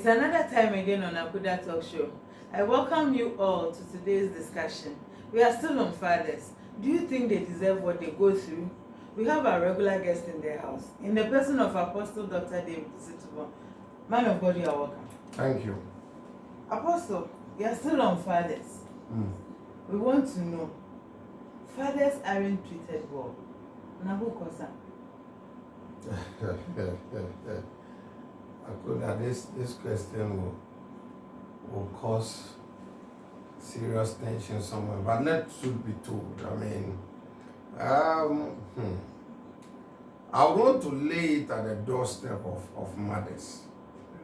It's another time again on Akuda Talk Show. I welcome you all to today's discussion. We are still on fathers. Do you think they deserve what they go through? We have our regular guest in the house, in the person of Apostle Dr. David Situbo. Man of God, you are welcome. Thank you. Apostle, we are still on fathers. We want to know, fathers aren't treated well. Now who cause that? This question will cause serious tension somewhere, but let should be told. I mean, I want to lay it at the doorstep of mothers.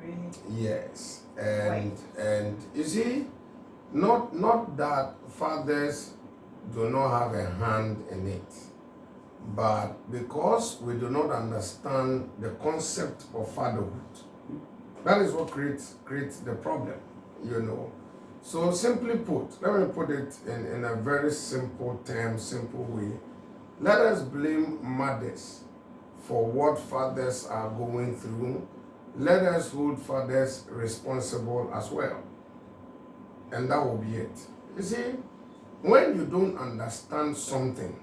Really? Yes, and you see, not that fathers do not have a hand in it, but because we do not understand the concept of fatherhood, that is what creates the problem, you know. So simply put, let me put it in a very simple term, simple way. Let us blame mothers for what fathers are going through. Let us hold fathers responsible as well. And that will be it. You see, when you don't understand something,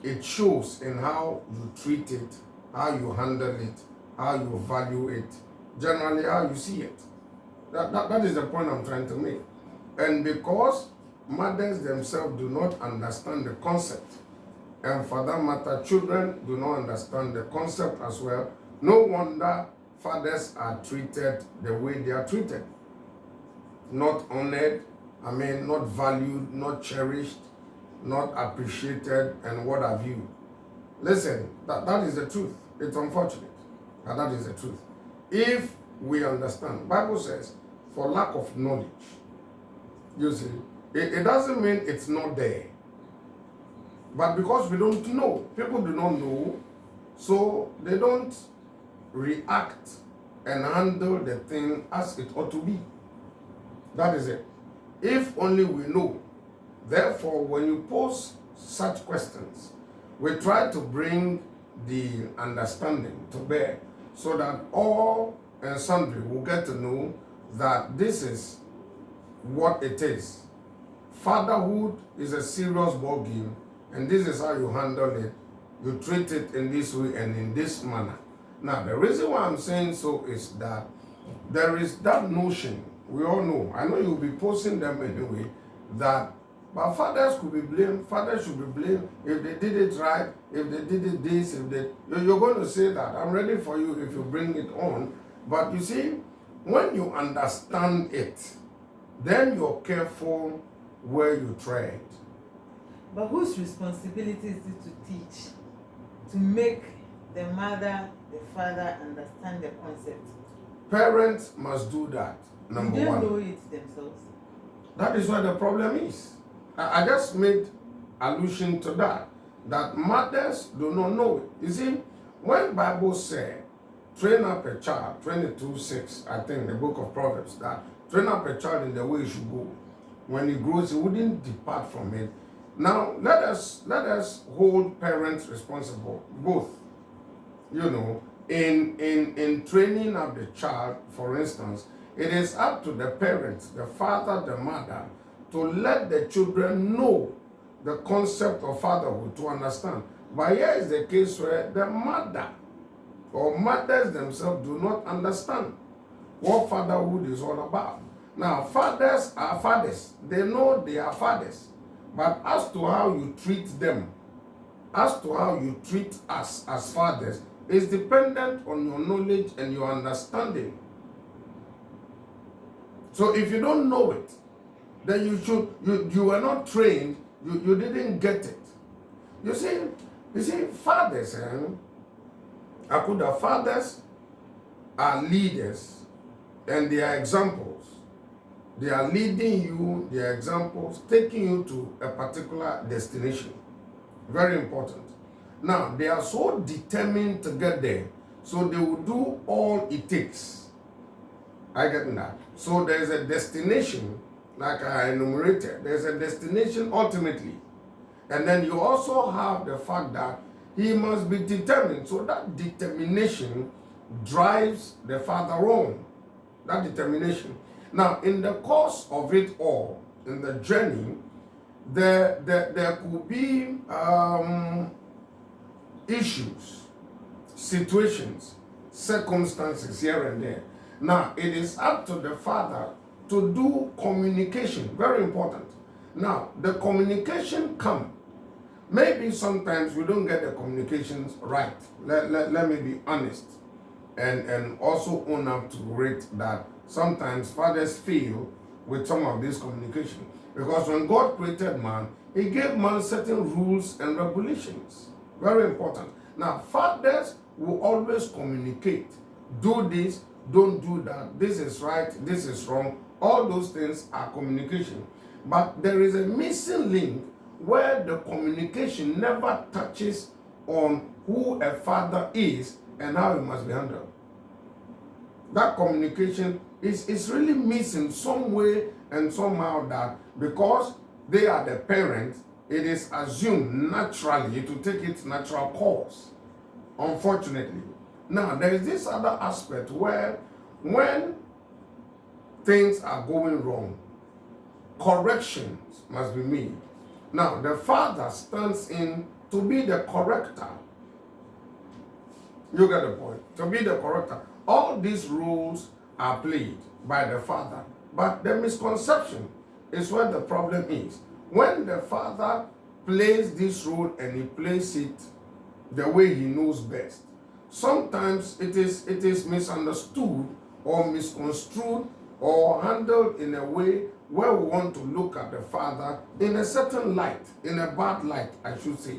it shows in how you treat it, how you handle it, how you value it, generally how you see it. That is the point I'm trying to make. And because mothers themselves do not understand the concept, and for that matter, children do not understand the concept as well, no wonder fathers are treated the way they are treated. Not honored, not valued, not cherished, not appreciated, and what have you. Listen, that is the truth. It's unfortunate, but that is the truth. If we understand, Bible says, for lack of knowledge, you see, it doesn't mean it's not there. But because we don't know, people do not know, so they don't react and handle the thing as it ought to be. That is it. If only we know. Therefore, when you pose such questions, we try to bring the understanding to bear so that all and sundry will get to know that this is what it is. Fatherhood is a serious ball game, and this is how you handle it. You treat it in this way and in this manner. Now, the reason why I'm saying so is that there is that notion, we all know, I know you'll be posting them anyway, that but fathers could be blamed, fathers should be blamed if they did it right, if they did it this, if they... You're going to say that. I'm ready for you if you bring it on. But you see, when you understand it, then you're careful where you tread. But whose responsibility is it to teach, to make the mother, the father understand the concept? Parents must do that, number one. They don't know it themselves. That is where the problem is. I just made allusion to that mothers do not know it. You see, when Bible said, train up a child, 22:6, I think, the book of Proverbs, that train up a child in the way he should go. When he grows, he wouldn't depart from it. Now, let us hold parents responsible, both, you know, in training up the child. For instance, it is up to the parents, the father, the mother, to let the children know the concept of fatherhood, to understand. But here is the case where the mother or mothers themselves do not understand what fatherhood is all about. Now, fathers are fathers. They know they are fathers. But as to how you treat them, as to how you treat us as fathers, is dependent on your knowledge and your understanding. So if you don't know it, then you were not trained, you didn't get it. You see, fathers, fathers are leaders and they are examples. They are leading you, they are examples, taking you to a particular destination. Very important. Now, they are so determined to get there, so they will do all it takes. I get that. So there's a destination, like I enumerated, there's a destination ultimately. And then you also have the fact that he must be determined. So that determination drives the father on. that determination. Now, in the course of it all, in the journey, there could be issues, situations, circumstances here and there. Now, it is up to the father to do communication, very important. Now, the communication come. Maybe sometimes we don't get the communications right. Let me be honest and also own up to it that sometimes fathers fail with some of this communication. Because when God created man, he gave man certain rules and regulations. Very important. Now, fathers will always communicate. Do this, don't do that. This is right, this is wrong. All those things are communication. But there is a missing link where the communication never touches on who a father is and how it must be handled. That communication is really missing some way and somehow, that because they are the parents, it is assumed naturally, it will take its natural course, unfortunately. Now, there is this other aspect where when things are going wrong, corrections must be made. Now, the father stands in to be the corrector. You get the point? To be the corrector. All these roles are played by the father. But the misconception is where the problem is. When the father plays this role and he plays it the way he knows best, sometimes it is misunderstood or misconstrued or handled in a way where we want to look at the father in a certain light, in a bad light, I should say,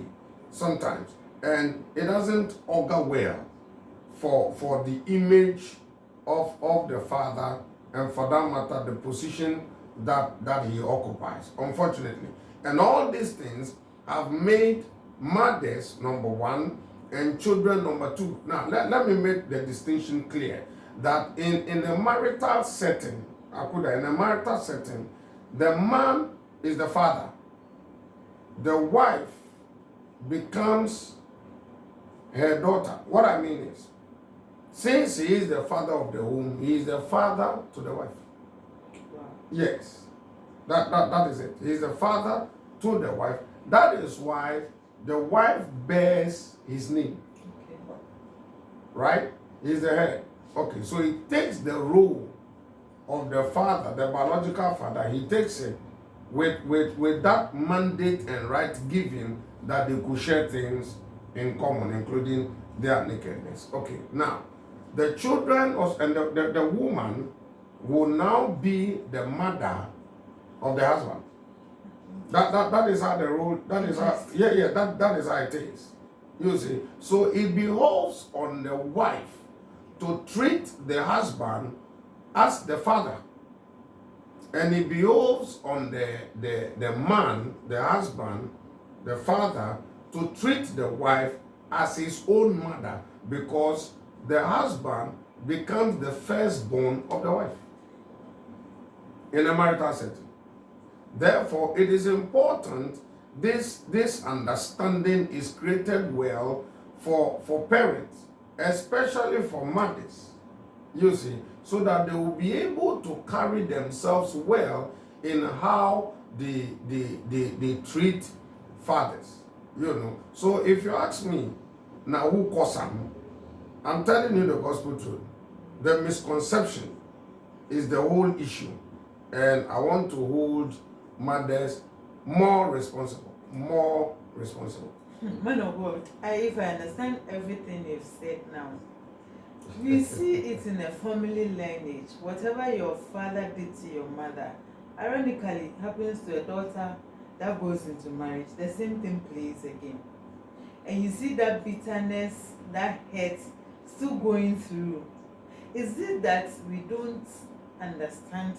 sometimes. And it doesn't augur well for the image of the father, and for that matter, the position that he occupies, unfortunately. And all these things have made mothers, number one, and children, number two. Now, let me make the distinction clear that in a marital setting, the man is the father. The wife becomes her daughter. What I mean is, since he is the father of the home, he is the father to the wife. Wow. Yes. That is it. He is the father to the wife. That is why the wife bears his name. Okay. Right? He is the head. Okay, so he takes the role of the father, the biological father. He takes it with that mandate and right given that they could share things in common, including their nakedness. Okay, now, the children and the woman will now be the mother of the husband. That is how the role, that is how, that is how it is. You see, so it behoves on the wife to treat the husband as the father. And it behoves on the man, the husband, the father, to treat the wife as his own mother, because the husband becomes the firstborn of the wife in a marital setting. Therefore, it is important this understanding is created well for parents, especially for mothers, you see, so that they will be able to carry themselves well in how they treat fathers, you know. So if you ask me, now who caused them? I'm telling you the gospel truth. The misconception is the whole issue. And I want to hold mothers more responsible. More responsible. Man of God, if I understand everything you've said now, we see it in a family lineage. Whatever your father did to your mother, ironically, happens to a daughter that goes into marriage. The same thing plays again. And you see that bitterness, that hurt, still going through. Is it that we don't understand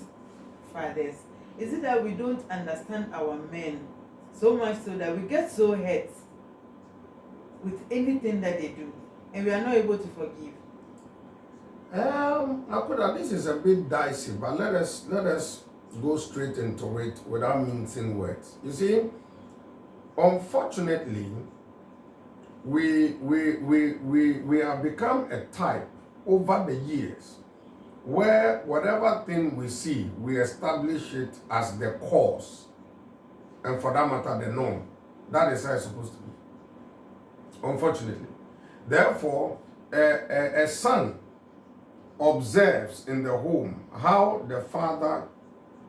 fathers? Is it that we don't understand our men so much so that we get so hurt with anything that they do and we are not able to forgive? Akuda, this is a bit dicey, but let us go straight into it without mincing words. You see, unfortunately, we have become a type over the years where whatever thing we see, we establish it as the cause, and for that matter, the norm. That is how it's supposed to be, unfortunately. Therefore, a son observes in the home how the father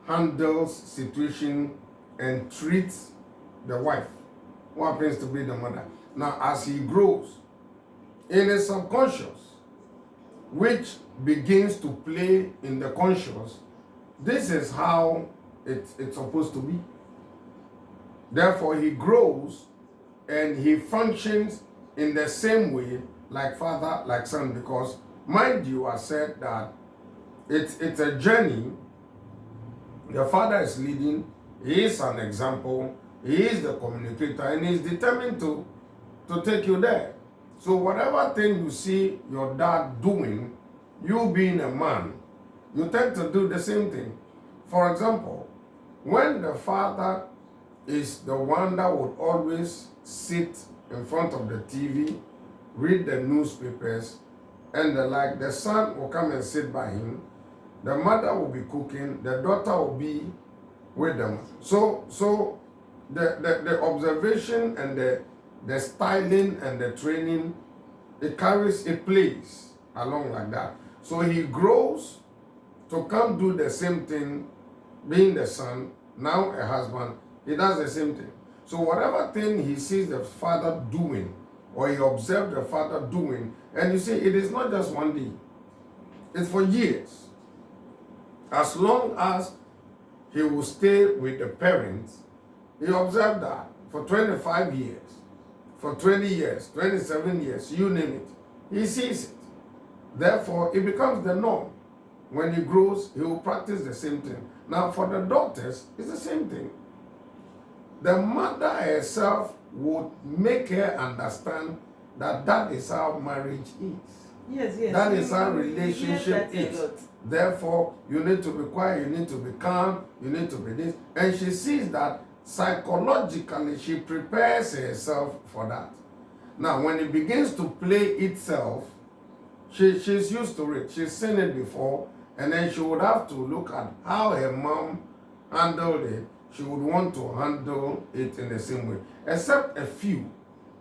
handles situation and treats the wife, who happens to be the mother. Now, as he grows, in his subconscious, which begins to play in the conscious, this is how it's supposed to be. Therefore, he grows and he functions in the same way like father, like son, because, mind you, I said that it's a journey. The father is leading, he is an example, he is the communicator, and he is determined to take you there. So whatever thing you see your dad doing, you being a man, you tend to do the same thing. For example, when the father is the one that would always sit in front of the TV, read the newspapers, and the son will come and sit by him, the mother will be cooking, the daughter will be with them. So the observation and the styling and the training, it plays along like that. So he grows to come do the same thing, being the son, now a husband, he does the same thing. So whatever thing he sees the father doing, or he observes the father doing, and you see, it is not just one day, it's for years. As long as he will stay with the parents, he observed that for 25 years, for 20 years, 27 years, you name it. He sees it. Therefore, it becomes the norm. When he grows, he will practice the same thing. Now, for the daughters, it's the same thing. The mother herself would make her understand that that is how marriage is. Yes. That is how relationship is. Therefore, you need to be quiet, you need to be calm, you need to be this. And she sees that psychologically, she prepares herself for that. Now, when it begins to play itself, she's used to it. She's seen it before, and then she would have to look at how her mom handled it. She would want to handle it in the same way. Except a few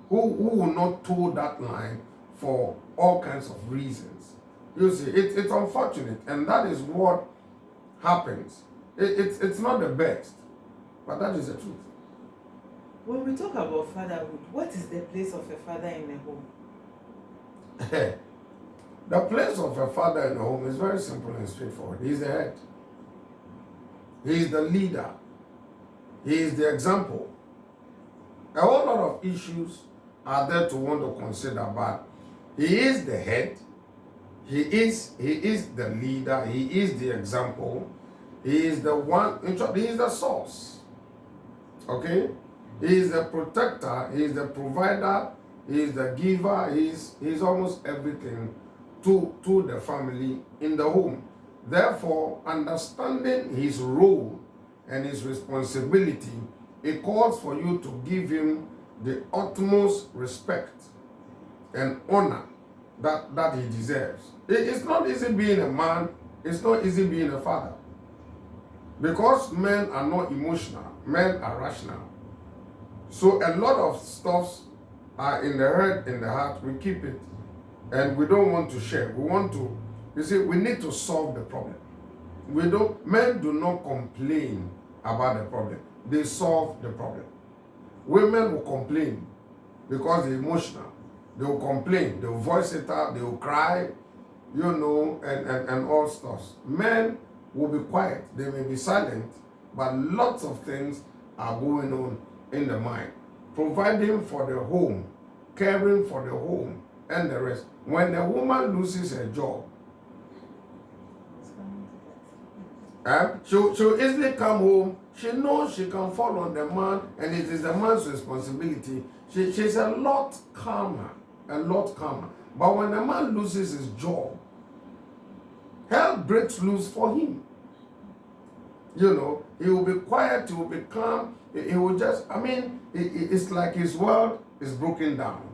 who will not toe that line for all kinds of reasons. You see, it's unfortunate, and that is what happens. It's not the best, but that is the truth. When we talk about fatherhood, what is the place of a father in a home? The place of a father in a home is very simple and straightforward. He is the head. He is the leader. He is the example. A whole lot of issues are there to want to consider, but he is the head. He is the leader. He is the example. He is the one. In short, he is the source. Okay? He is the protector. He is the provider. He is the giver. He is almost everything to the family in the home. Therefore, understanding his role and his responsibility, it calls for you to give him the utmost respect and honor that he deserves. It's not easy being a man. It's not easy being a father. Because men are not emotional. Men are rational. So a lot of stuffs are in the head, in the heart. We keep it. And we don't want to share. We want to, you see, we need to solve the problem. Men do not complain about the problem. They solve the problem. Women will complain because they're emotional. They will complain. They will voice it out. They will cry, and all stuff. Men will be quiet. They may be silent, but lots of things are going on in the mind. Providing for the home, caring for the home, and the rest. When a woman loses her job, she'll easily come home. She knows she can fall on the man, and it is the man's responsibility. She's a lot calmer. But when a man loses his job, hell breaks loose for him. He will be quiet, he will be calm, he will just, it's like his world is broken down.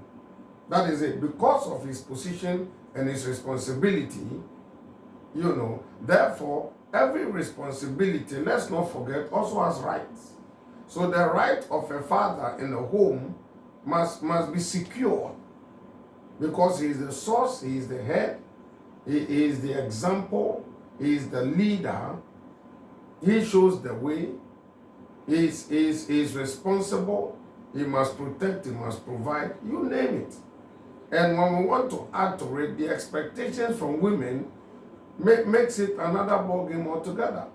That is it. Because of his position and his responsibility, Therefore, every responsibility, let's not forget, also has rights. So the right of a father in a home must be secure, because he is the source, he is the head, he is the example, he is the leader, he shows the way, he is responsible, he must protect, he must provide, you name it. And when we want to add to it, the expectations from women makes it another ballgame altogether.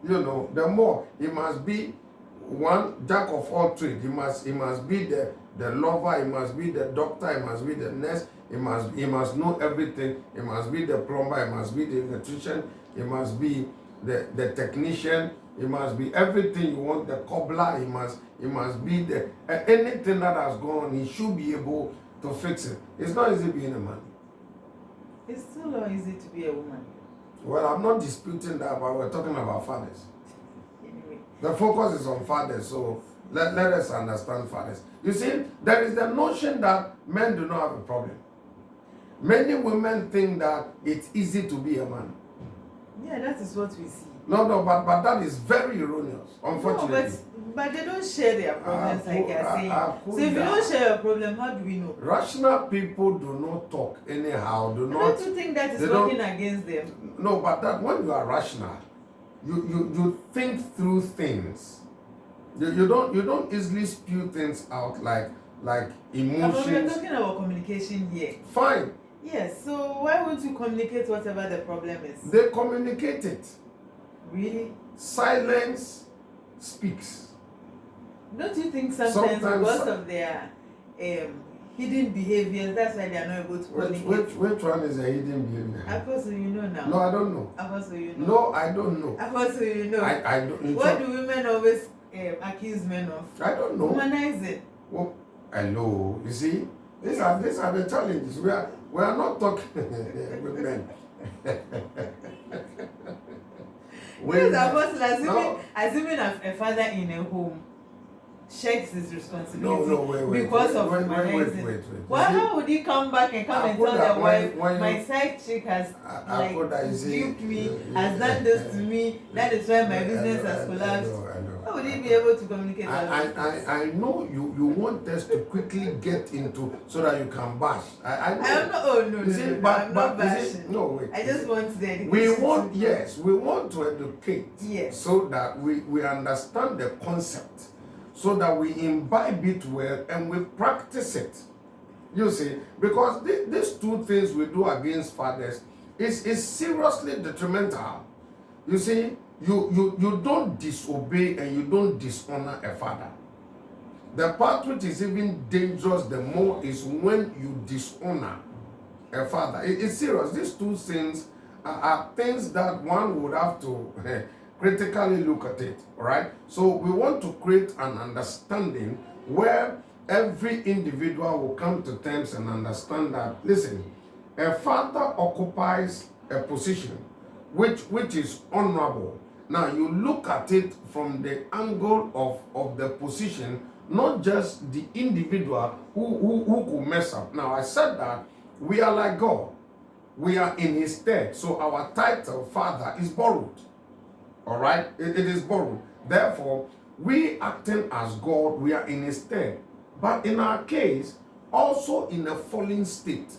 The more, he must be one jack of all trades. He must be the lover, he must be the doctor, he must be the nurse, he must know everything, he must be the plumber, he must be the electrician, he must be the technician, he must be everything you want, the cobbler, he must be the anything that has gone, he should be able to fix it. It's not easy being a man. It's still not easy to be a woman. Well, I'm not disputing that, but we're talking about fathers. Anyway. The focus is on fathers, so let us understand fathers. You see, there is the notion that men do not have a problem. Many women think that it's easy to be a man. Yeah, that is what we see. No, but that is very erroneous, unfortunately. No, but they don't share their problems like you're saying. So if you don't share your problem, how do we know? Rational people do not talk anyhow. Don't you think that is working against them? No, but that when you are rational, you think through things. You don't easily spew things out like emotions. But we're talking about communication here. Fine. Yes, so why won't you communicate whatever the problem is? They communicate it. Really? Silence speaks. Don't you think sometimes because of their hidden behaviors, that's why they are not able to communicate? Which one is a hidden behavior? Apostle, you know now. No, I don't know. Apostle, you know. No, I don't know. Apostle, you know. I don't. What do women always accuse men of? I don't know. Womanizing. Well, hello. You see, these are the challenges. We are not talking with men. Yes, Apostle, assuming a father in a home shirks his responsibility wait, because of womanizing. Wait. Well, how would he come back and tell the wife, my side chick has duped me, has done this to me, that is why my business has collapsed? How would he be able to communicate that? I know you want us to quickly get into so that you can bash. I'm not bashing. No, wait. I just want the education. We want to educate, so that we understand the concept, so that we imbibe it well and we practice it. You see, because these two things we do against fathers is seriously detrimental. You see, you don't disobey and you don't dishonor a father. The part which is even dangerous the more is when you dishonor a father. It's serious. These two things are things that one would have to critically look at it. All right. So we want to create an understanding where every individual will come to terms and understand that, listen, a father occupies a position which is honorable. Now you look at it from the angle of the position, not just the individual who could mess up. Now I said that we are like God. We are in his stead. So our title, father, is borrowed. All right? It is borrowed. Therefore, we acting as God, we are in his stead. But in our case, also in a fallen state.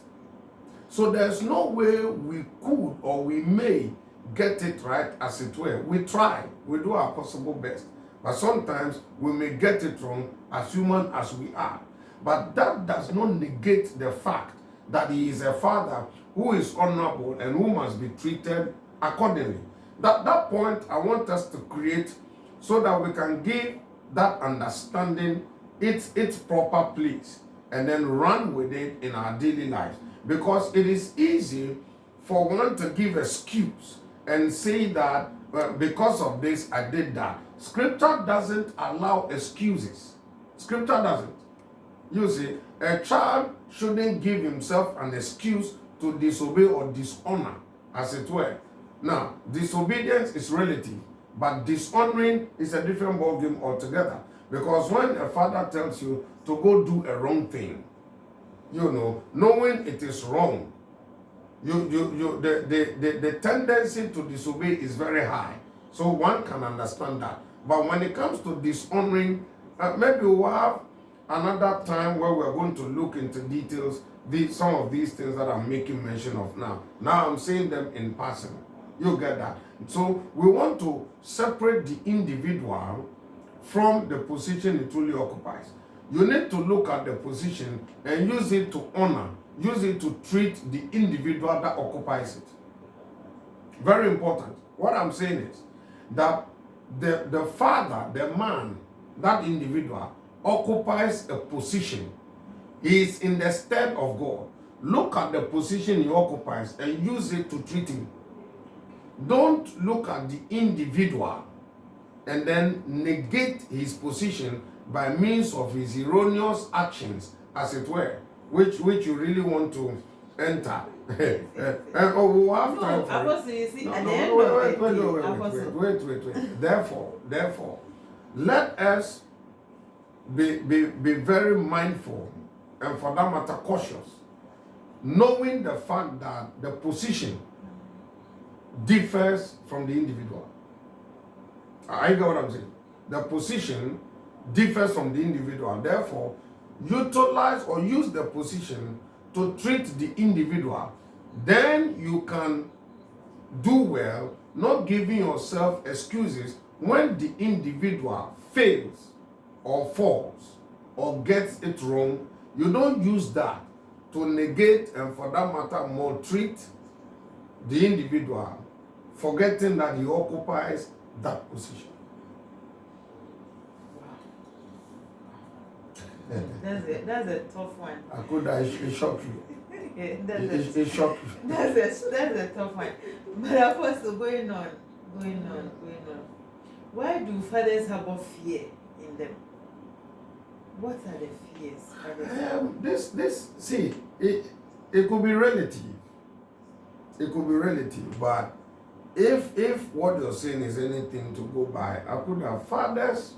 So there's no way we could or we may get it right, as it were. We try. We do our possible best. But sometimes we may get it wrong, as human as we are. But that does not negate the fact that he is a father who is honorable and who must be treated accordingly. That point I want us to create so that we can give that understanding its proper place and then run with it in our daily lives. Because it is easy for one to give excuse and say that because of this I did that. Scripture doesn't allow excuses. Scripture doesn't. You see, a child shouldn't give himself an excuse to disobey or dishonor, as it were. Now, disobedience is relative, but dishonoring is a different ballgame altogether. Because when a father tells you to go do a wrong thing, knowing it is wrong, the tendency to disobey is very high. So one can understand that. But when it comes to dishonoring, maybe we'll have another time where we're going to look into details, some of these things that I'm making mention of now. Now I'm saying them in passing. You get that? So we want to separate the individual from the position it truly occupies. You need to look at the position and use it to honor, use it to treat the individual that occupies it. Very important. What I'm saying is that the father, the man, that individual occupies a position. He is in the stead of God. Look at the position he occupies and use it to treat him. Don't look at the individual and then negate his position by means of his erroneous actions, as it were, which you really want to enter. We'll have time for it. Wait. Therefore, let us be very mindful and, for that matter, cautious, knowing the fact that the position differs from the individual. I get what I'm saying. The position differs from the individual. Therefore, utilize or use the position to treat the individual. Then you can do well, not giving yourself excuses when the individual fails or falls or gets it wrong. You don't use that to negate and, for that matter, maltreat the individual, forgetting that he occupies that position. That's a tough one. It shocked you. It shocked you. That's a tough one. But Apostle, going on. Why do fathers harbor fear in them? What are the fears? It could be relative. It could be relative, but if what you're saying is anything to go by, fathers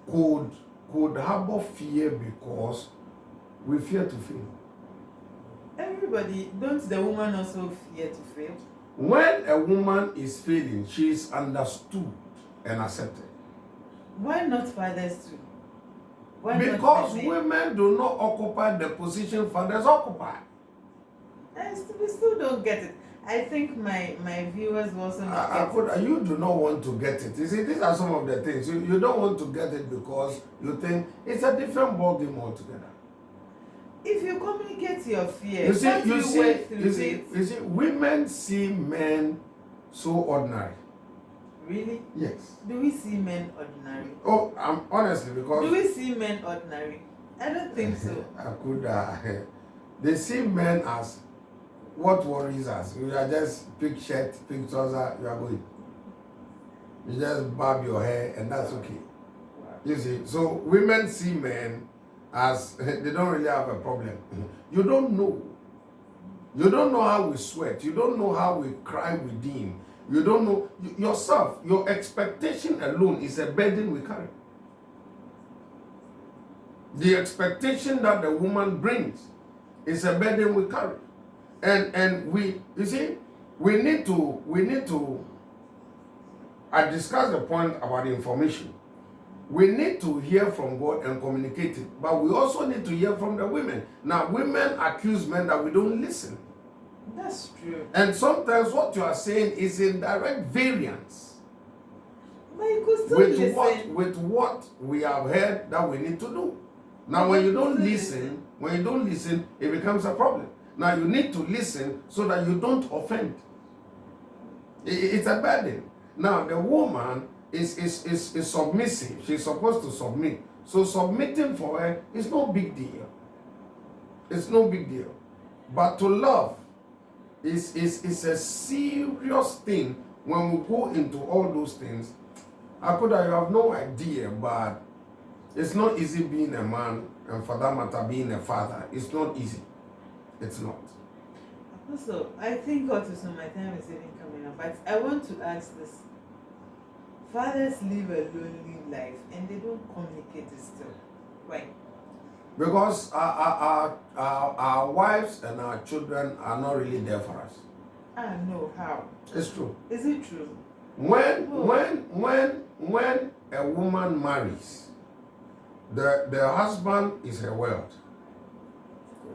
could harbor fear because we fear to fail. Everybody, don't the woman also fear to fail? When a woman is failing, she is understood and accepted. Why not fathers too? Because women do not occupy the position fathers occupy. We still don't get it. I think my viewers will also not get it. You do not want to get it. You see, these are some of the things. You don't want to get it because you think it's a different ballgame altogether. If you communicate your fear, you see, women see men so ordinary. Really? Yes. Do we see men ordinary? Oh, honestly, because... Do we see men ordinary? I don't think so. They see men as what worries us. You are just pick shirt, pick trouser, you are going. You just barb your hair and that's okay. You see, so women see men as they don't really have a problem. You don't know. You don't know how we sweat. You don't know how we cry within. You don't know yourself. Your expectation alone is a burden we carry. The expectation that the woman brings is a burden we carry. And we need to I discussed the point about information. We need to hear from God and communicate it, but we also need to hear from the women. Now, women accuse men that we don't listen. That's true. And sometimes what you are saying is in direct variance but you could still listen. With what we have heard that we need to do. Now, when you don't listen, it becomes a problem. Now, you need to listen so that you don't offend. It's a burden. Now, the woman is submissive. She's supposed to submit. So submitting for her is no big deal. It's no big deal. But to love is a serious thing. When we go into all those things, you have no idea, but it's not easy being a man, and for that matter, being a father. It's not easy. It's not. Also, I think my time is even coming up. But I want to ask this. Fathers live a lonely life and they don't communicate it still. Why? Because our wives and our children are not really there for us. Ah, no, how? It's true. Is it true? When a woman marries, the husband is her world.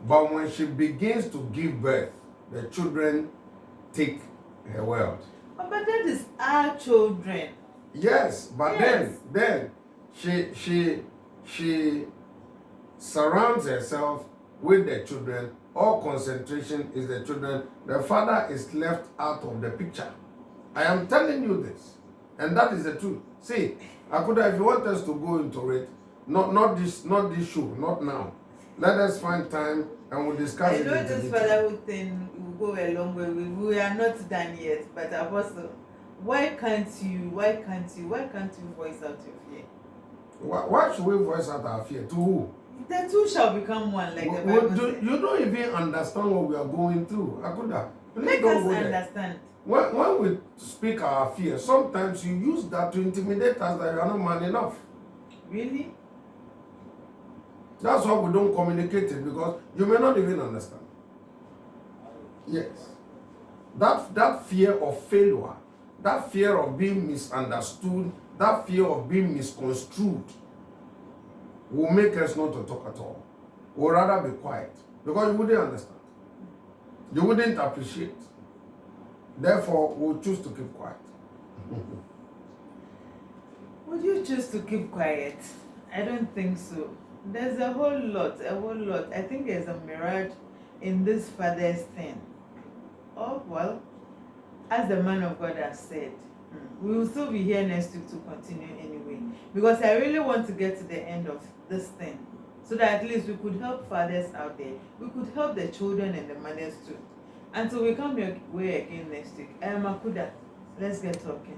But when she begins to give birth, the children take her world. But that is our children. Yes, but Yes. then she surrounds herself with the children. All concentration is the children. The father is left out of the picture. I am telling you this, and that is the truth. See, Akuda, if you want us to go into it, not this show, not now. Let us find time and we'll discuss it. I know this fatherhood thing will go a long way. We are not done yet, but Apostle, why can't you voice out your fear? Why should we voice out our fear? To who? The two shall become one, like the Bible says. You don't even understand what we are going through. Akuda, please Make don't us go there. understand. When we speak our fear, sometimes you use that to intimidate us that you are not man enough. Really? That's why we don't communicate it, because you may not even understand. Yes. That fear of failure, that fear of being misunderstood, that fear of being misconstrued will make us not to talk at all. We'll rather be quiet because you wouldn't understand. You wouldn't appreciate. Therefore, we'll choose to keep quiet. Would you choose to keep quiet? I don't think so. There's a whole lot. I think there's a mirage in this father's thing. Oh, well, as the man of God has said, we will still be here next week to continue anyway. Because I really want to get to the end of this thing, so that at least we could help fathers out there. We could help the children and the mothers too. Until we come your way again next week. I am Akuda. Let's get talking.